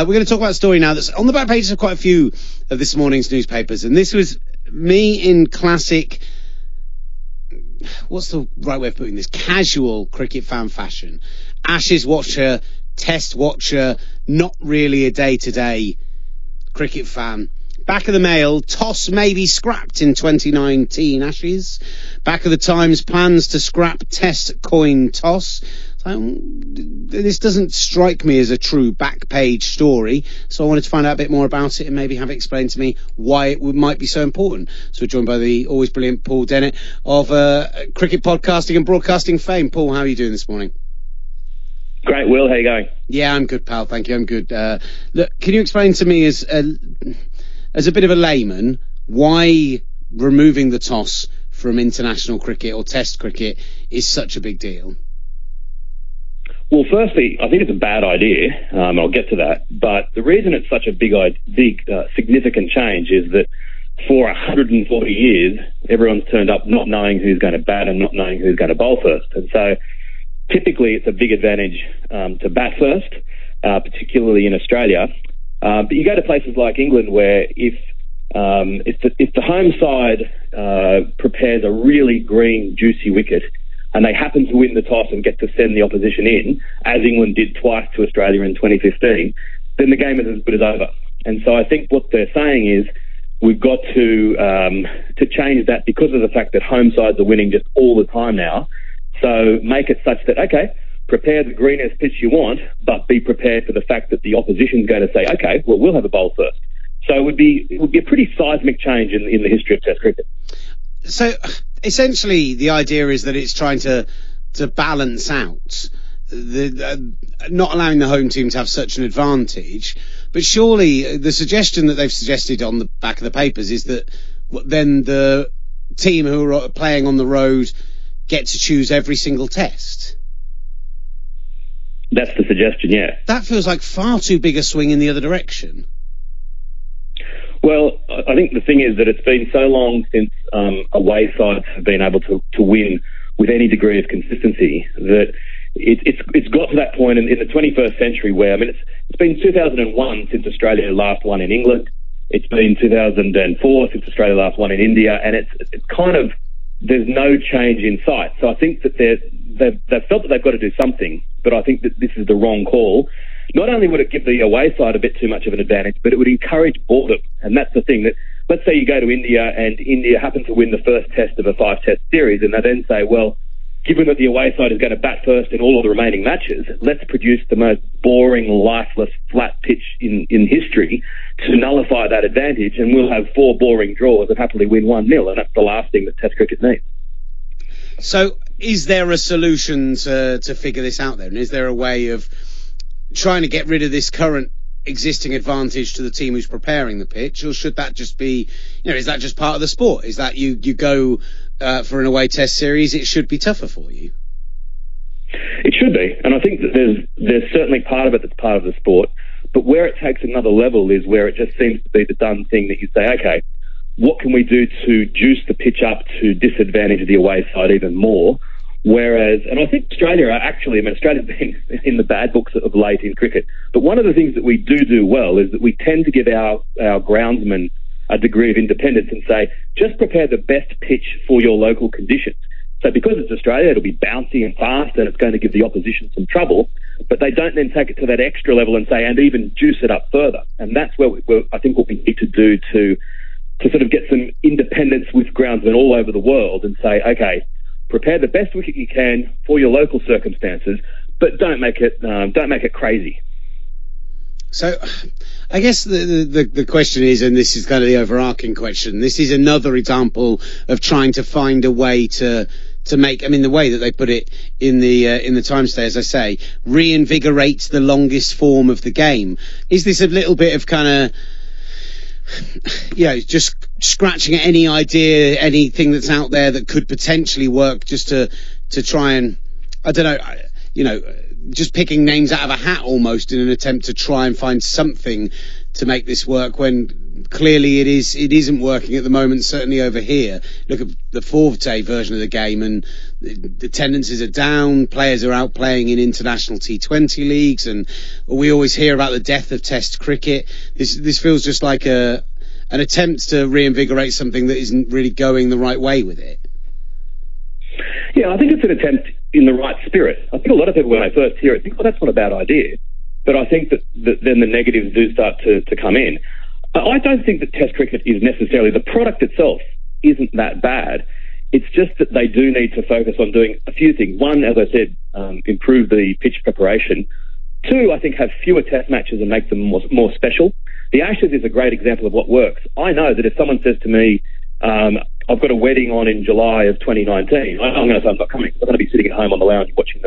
We're going to talk about a story now that's on the back pages of quite a few of this morning's newspapers. And this was me in classic, what's the right way of putting this? Casual cricket fan fashion. Ashes watcher, test watcher, not really a day-to-day cricket fan. Back of the Mail, toss may be scrapped in 2019 Ashes. Back of the Times, plans to scrap test coin toss. This doesn't strike me as a true back page story, so I wanted to find out a bit more about it and maybe have it explained to me why it might be so important. So we're joined by the always brilliant Paul Dennett of cricket podcasting and broadcasting fame. Paul, how are you doing this morning? Great, Will. How are you going? Yeah, I'm good, pal. Thank you. I'm good. Look, can you explain to me as a bit of a layman why removing the toss from international cricket or test cricket is such a big deal? Well, firstly, I think it's a bad idea. I'll get to that. But the reason it's such a big, significant change is that for 140 years, everyone's turned up not knowing who's going to bat and not knowing who's going to bowl first. And so typically it's a big advantage to bat first, particularly in Australia. But you go to places like England where if the home side prepares a really green, juicy wicket, and they happen to win the toss and get to send the opposition in, as England did twice to Australia in 2015, then the game is as good as over. And so I think what they're saying is we've got to change that because of the fact that home sides are winning just all the time now. So make it such that, okay, prepare the greenest pitch you want, but be prepared for the fact that the opposition's going to say, okay, well, we'll have a bowl first. So it would be a pretty seismic change in the history of Test cricket. So essentially, the idea is that it's trying to balance out not allowing the home team to have such an advantage. But surely the suggestion that they've suggested on the back of the papers is that then the team who are playing on the road get to choose every single test. That's the suggestion, yeah. That feels like far too big a swing in the other direction. Well, I think the thing is that it's been so long since away sides have been able to win with any degree of consistency that it's got to that point in the 21st century where, I mean, it's been 2001 since Australia last won in England. It's been 2004 since Australia last won in India, and it's kind of, there's no change in sight. So I think that they've felt that they've got to do something, but I think that this is the wrong call. Not only would it give the away side a bit too much of an advantage, but it would encourage boredom. And that's the thing, that let's say you go to India and India happen to win the first test of a 5-test series, and they then say, well, given that the away side is going to bat first in all of the remaining matches, let's produce the most boring, lifeless, flat pitch in history to nullify that advantage, and we'll have 4 boring draws and happily win 1-0, and that's the last thing that Test cricket needs. So is there a solution to figure this out then? Is there a way of trying to get rid of this current existing advantage to the team who's preparing the pitch, or should that just be, is that just part of the sport? Is that you go for an away test series, it should be tougher for you? It should be, and I think that there's certainly part of it that's part of the sport, but where it takes another level is where it just seems to be the done thing that you say, okay, what can we do to juice the pitch up to disadvantage the away side even more? Whereas, and I think Australia's been in the bad books of late in cricket, but one of the things that we do well is that we tend to give our groundsmen a degree of independence and say, just prepare the best pitch for your local conditions. So because it's Australia, it'll be bouncy and fast and it's going to give the opposition some trouble, but they don't then take it to that extra level and say, and even juice it up further. And that's where I think what we need to do to sort of get some independence with groundsmen all over the world and say, okay, prepare the best wicket you can for your local circumstances, but don't make it crazy. So, I guess the question is, and this is kind of the overarching question, this is another example of trying to find a way to make, I mean, the way that they put it in the Times today, as I say, reinvigorate the longest form of the game. Is this a little bit of kind of, just scratching at any idea, anything that's out there that could potentially work, just to try and, I don't know, just picking names out of a hat almost in an attempt to try and find something to make this work, when clearly it isn't working at the moment, certainly over here. Look at the fourth-day version of the game, and the tendencies are down, players are out playing in international T20 leagues, and we always hear about the death of Test cricket. This feels just like an attempt to reinvigorate something that isn't really going the right way with it. Yeah, I think it's an attempt in the right spirit. I think a lot of people, when they first hear it, think, that's not a bad idea. But I think that then the negatives do start to come in. I don't think that Test cricket is necessarily, the product itself isn't that bad. It's just that they do need to focus on doing a few things. One, as I said, improve the pitch preparation. Two, I think have fewer Test matches and make them more special. The Ashes is a great example of what works. I know that if someone says to me, I've got a wedding on in July of 2019, I'm going to say I'm not coming. I'm going to be sitting at home on the lounge watching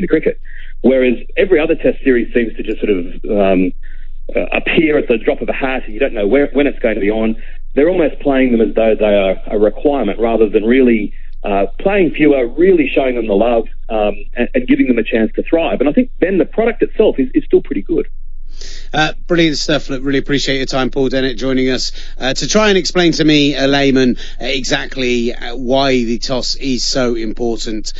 the cricket. Whereas every other Test series seems to just sort of appear at the drop of a hat, and you don't know when it's going to be on. They're almost playing them as though they are a requirement rather than really playing fewer, really showing them the love and giving them a chance to thrive. And I think then the product itself is still pretty good. Brilliant stuff. Look, really appreciate your time, Paul Dennett, joining us to try and explain to me, a layman, exactly why the toss is so important.